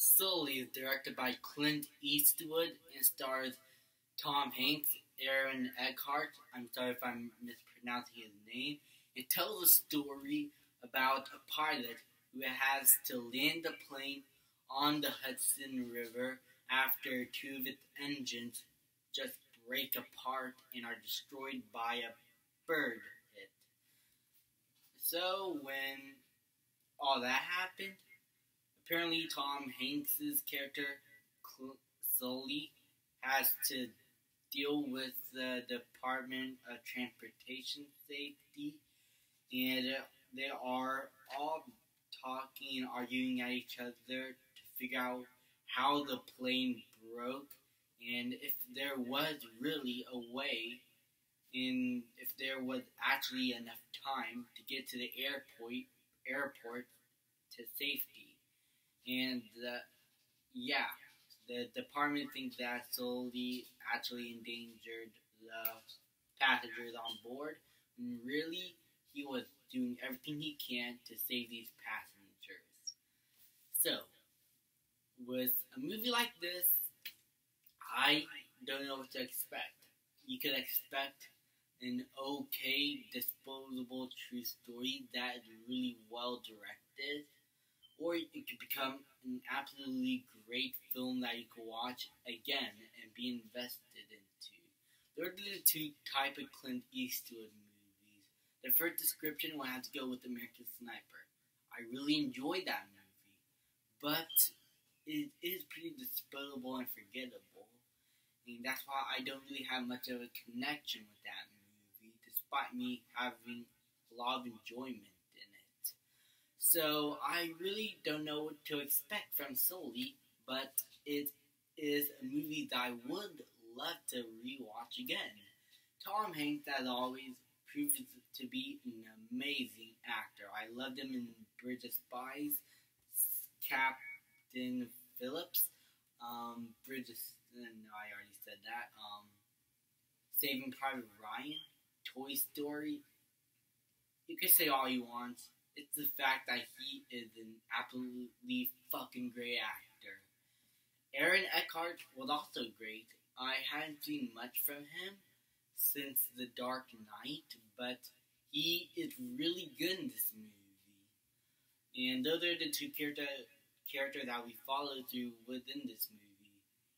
Sully is directed by Clint Eastwood and stars Tom Hanks, Aaron Eckhart. I'm sorry if I'm mispronouncing his name. It tells a story about a pilot who has to land a plane on the Hudson River after two of its engines just break apart and are destroyed by a bird hit. So when all that happened, apparently Tom Hanks's character Sully has to deal with the Department of Transportation Safety, and they are all talking and arguing at each other to figure out how the plane broke and if there was really a way and if there was actually enough time to get to the airport to safety. And yeah, the department thinks that Sully actually endangered the passengers on board. And really, he was doing everything he can to save these passengers. So, with a movie like this, I don't know what to expect. You could expect an okay, disposable true story that is really well directed, or it could become an absolutely great film that you could watch again and be invested into. Those are the two type of Clint Eastwood movies. The first description will have to go with American Sniper. I really enjoyed that movie, but it is pretty disposable and forgettable. And that's why I don't really have much of a connection with that movie, despite me having a lot of enjoyment in it. So I really don't know what to expect from Sully, but it is a movie that I would love to rewatch again. Tom Hanks, as always, proves to be an amazing actor. I loved him in Bridge of Spies, Captain Phillips, no, I already said that. Saving Private Ryan, Toy Story. You can say all you want. It's the fact that he is an absolutely fucking great actor. Aaron Eckhart was also great. I hadn't seen much from him since The Dark Knight, but he is really good in this movie. And those are the two characters that we follow through within this movie.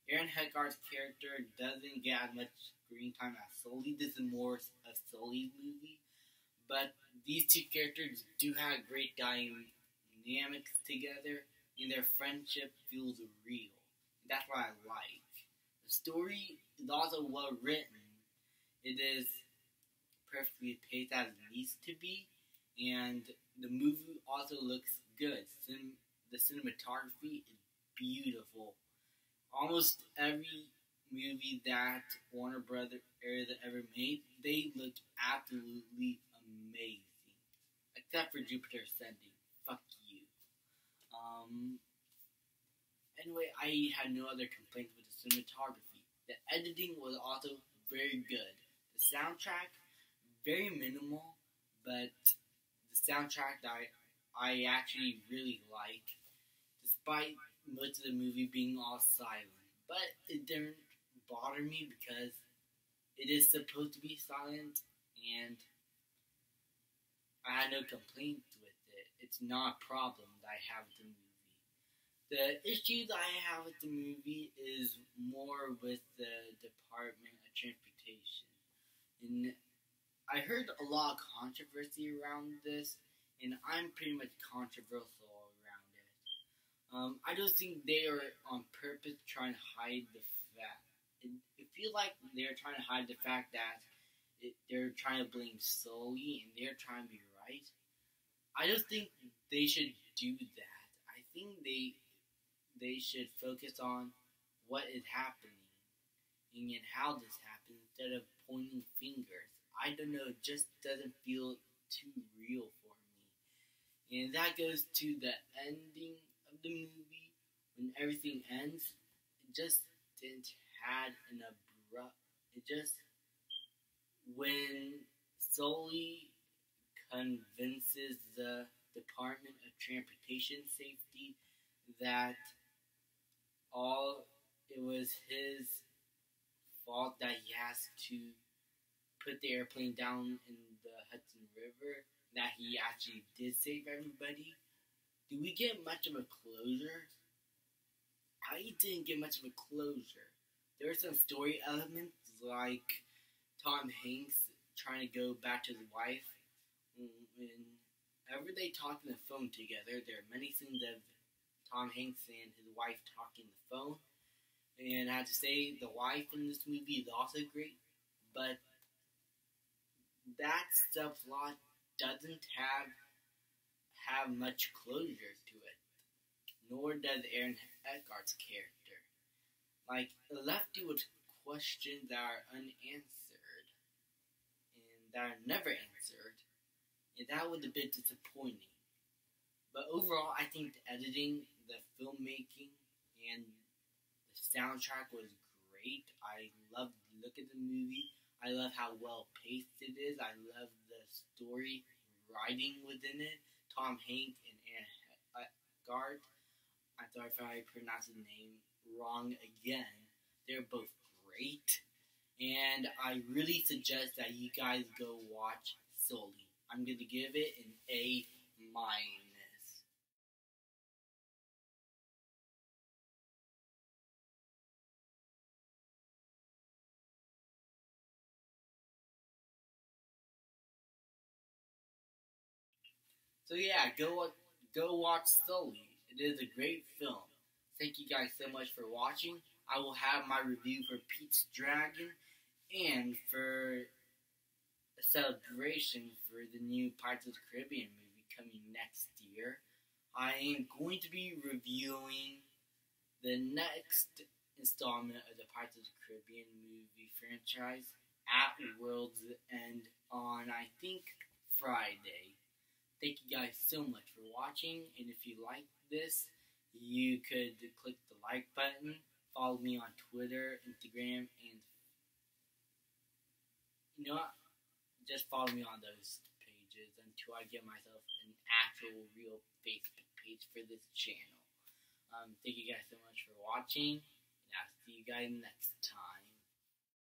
Aaron Eckhart's character doesn't get as much screen time as Sully. This is more a Sully movie. But these two characters do have great dynamics together, and their friendship feels real. That's what I like. The story is also well written. It is perfectly paced as it needs to be, and the movie also looks good. The cinematography is beautiful. Almost every movie that Warner Brothers ever made, they look absolutely amazing. Except for Jupiter Ascending. Fuck you. Anyway, I had no other complaints with the cinematography. The editing was also very good. The soundtrack, very minimal, but the soundtrack that I actually really like, despite most of the movie being all silent. But it didn't bother me because it is supposed to be silent, and I had no complaints with it. It's not a problem that I have with the movie. The issue that I have with the movie is more with the Department of Transportation. And I heard a lot of controversy around this, and I'm pretty much controversial around it. I don't think they are on purpose trying to hide the fact. It feels like they're trying to hide the fact that they're trying to blame Sully and they're trying to be right. I don't think they should do that. I think they should focus on what is happening and how this happened instead of pointing fingers. I don't know, it just doesn't feel too real for me. And that goes to the ending of the movie. When everything ends, it just didn't have an abrupt. It just, when Sully convinces the Department of Transportation Safety that all it was his fault that he has to put the airplane down in the Hudson River, that he actually did save everybody. Do we get much of a closure? I didn't get much of a closure. There were some story elements like Tom Hanks trying to go back to his wife. Whenever they talk on the phone together, there are many scenes of Tom Hanks and his wife talking on the phone. And I have to say, the wife in this movie is also great, but that subplot doesn't have much closure to it, nor does Aaron Eckhart's character. Like, it left you with questions that are unanswered and that are never answered, and that was a bit disappointing. But overall, I think the editing, the filmmaking, and the soundtrack was great. I love the look of the movie. I love how well paced it is. I love the story writing within it. Tom Hanks and Aaron Eckhart. I'm sorry if I pronounced his name wrong again. They're both great. And I really suggest that you guys go watch Sully. I'm going to give it an A-. So yeah, go watch Sully. It is a great film. Thank you guys so much for watching. I will have my review for Pete's Dragon and for a celebration for the new Pirates of the Caribbean movie coming next year. I am going to be reviewing the next installment of the Pirates of the Caribbean movie franchise at World's End on, I think, Friday. Thank you guys so much for watching, and if you like this, you could click the like button, follow me on Twitter, Instagram, and you know what? Just follow me on those pages until I get myself an actual, real Facebook page for this channel. Thank you guys so much for watching, and I'll see you guys next time.